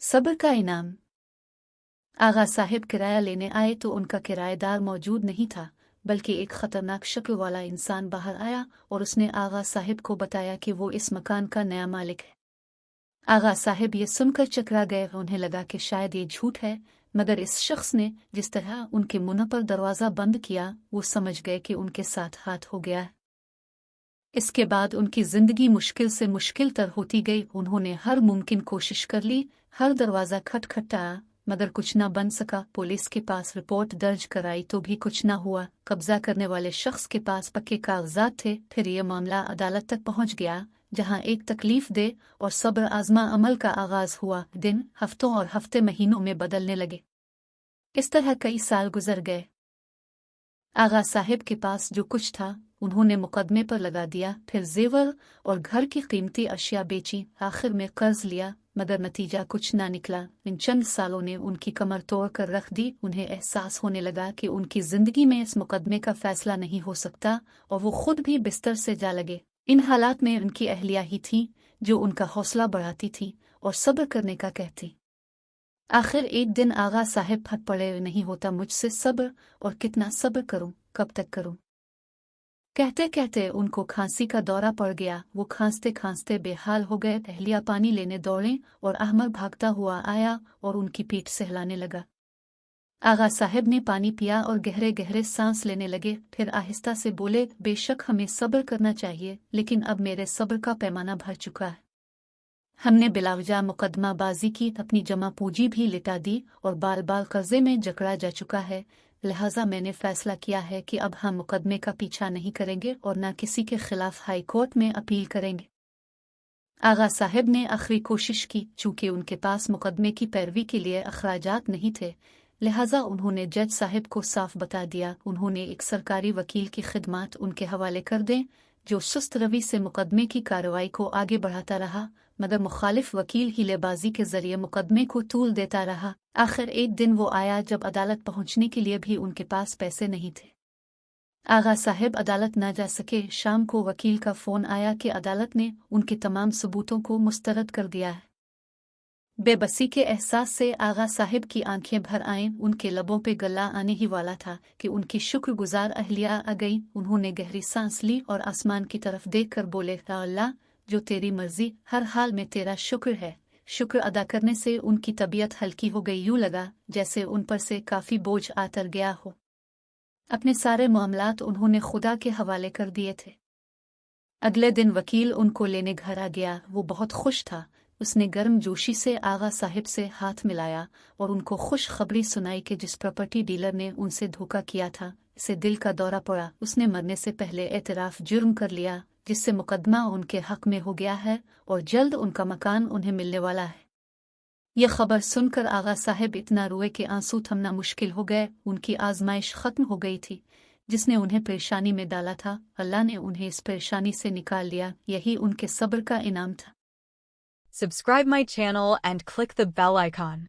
सब्र का इनाम। आगा साहिब किराया लेने आए तो उनका किराएदार मौजूद नहीं था, बल्कि एक खतरनाक शक्ल वाला इंसान बाहर आया और उसने आगा साहिब को बताया कि वो इस मकान का नया मालिक है। आगा साहिब ये सुनकर चकरा गए। उन्हें लगा कि शायद ये झूठ है, मगर इस शख्स ने जिस तरह उनके मुंह पर दरवाज़ा बंद किया, वो समझ गए कि उनके साथ हाथ हो गया है। इसके बाद उनकी जिंदगी मुश्किल से मुश्किल तर होती गई। उन्होंने हर मुमकिन कोशिश कर ली, हर दरवाज़ा खटखटाया, मगर कुछ न बन सका। पुलिस के पास रिपोर्ट दर्ज कराई तो भी कुछ न हुआ। कब्जा करने वाले शख्स के पास पक्के कागजात थे। फिर यह मामला अदालत तक पहुंच गया, जहां एक तकलीफ दे और सब्र आजमा अमल का आगाज हुआ। दिन हफ्तों और हफ्ते महीनों में बदलने लगे। इस तरह कई साल गुजर गए। आगा साहिब के पास जो कुछ था उन्होंने मुकदमे पर लगा दिया, फिर जेवर और घर की कीमती अशिया बेची, आखिर में कर्ज लिया, मगर नतीजा कुछ ना निकला। इन चंद सालों ने उनकी कमर तोड़ कर रख दी। उन्हें एहसास होने लगा कि उनकी जिंदगी में इस मुकदमे का फैसला नहीं हो सकता, और वो खुद भी बिस्तर से जा लगे। इन हालात में उनकी अहलिया ही थी जो उनका हौसला बढ़ाती थी और सब्र करने का कहती। आखिर एक दिन आगा साहिब फट पड़े, नहीं होता मुझसे सब्र, और कितना सब्र करूं, कब तक करूं। कहते कहते उनको खांसी का दौरा पड़ गया। वो खांसते खांसते बेहाल हो गए। अहलिया पानी लेने दौड़े और अहमद भागता हुआ आया और उनकी पीठ सहलाने लगा। आगा साहिब ने पानी पिया और गहरे गहरे सांस लेने लगे। फिर आहिस्ता से बोले, बेशक हमें सब्र करना चाहिए, लेकिन अब मेरे सब्र का पैमाना भर चुका है। हमने बिलावजा मुकदमाबाजी की, अपनी जमा पूंजी भी लिटा दी और बाल बाल कर्जे में जकड़ा जा चुका है। लिहाजा मैंने फैसला किया है कि अब हम मुकदमे का पीछा नहीं करेंगे और न किसी के खिलाफ हाई कोर्ट में अपील करेंगे। आगा साहिब ने आखिरी कोशिश की। चूंकि उनके पास मुकदमे की पैरवी के लिए अखराजात नहीं थे, लिहाजा उन्होंने जज साहिब को साफ बता दिया उन्होंने एक सरकारी वकील की खिदमात उनके हवाले कर दें, जो सुस्त रवि से मुकदमे की कार्रवाई को आगे बढ़ाता रहा, मगर मुखालिफ वकील हीलेबाजी के जरिए मुकदमे को तूल देता रहा। आखिर एक दिन वो आया जब अदालत पहुंचने के लिए भी उनके पास पैसे नहीं थे। आगा साहिब अदालत न जा सके। शाम को वकील का फोन आया कि अदालत ने उनके तमाम सबूतों को मुस्तरद कर दिया है। बेबसी के एहसास से आगा साहिब की आंखें भर आईं। उनके लबों पे गला आने ही वाला था कि उनकी शुक्रगुजार अहलिया आ गई। उन्होंने गहरी सांस ली और आसमान की तरफ देखकर बोले, अल्लाह, जो तेरी मर्जी, हर हाल में तेरा शुक्र है। शुक्र अदा करने से उनकी तबीयत हल्की हो गई। यूं लगा जैसे उन पर से काफी बोझ आतर गया हो। अपने सारे मामलात उन्होंने खुदा के हवाले कर दिए थे। अगले दिन वकील उनको लेने घर आ गया। वो बहुत खुश था। उसने गर्म जोशी से आगा साहिब से हाथ मिलाया और उनको खुश खबरी सुनाई कि जिस प्रॉपर्टी डीलर ने उनसे धोखा किया था, इसे दिल का दौरा पड़ा। उसने मरने से पहले एतराफ जुर्म कर लिया, जिससे मुकदमा उनके हक में हो गया है और जल्द उनका मकान उन्हें मिलने वाला है। यह खबर सुनकर आगा साहिब इतना रोए कि आंसू थमना मुश्किल हो गए। उनकी आजमाइश खत्म हो गई थी, जिसने उन्हें परेशानी में डाला था। अल्लाह ने उन्हें इस परेशानी से निकाल लिया। यही उनके सब्र का इनाम था। Subscribe my channel and click the bell icon.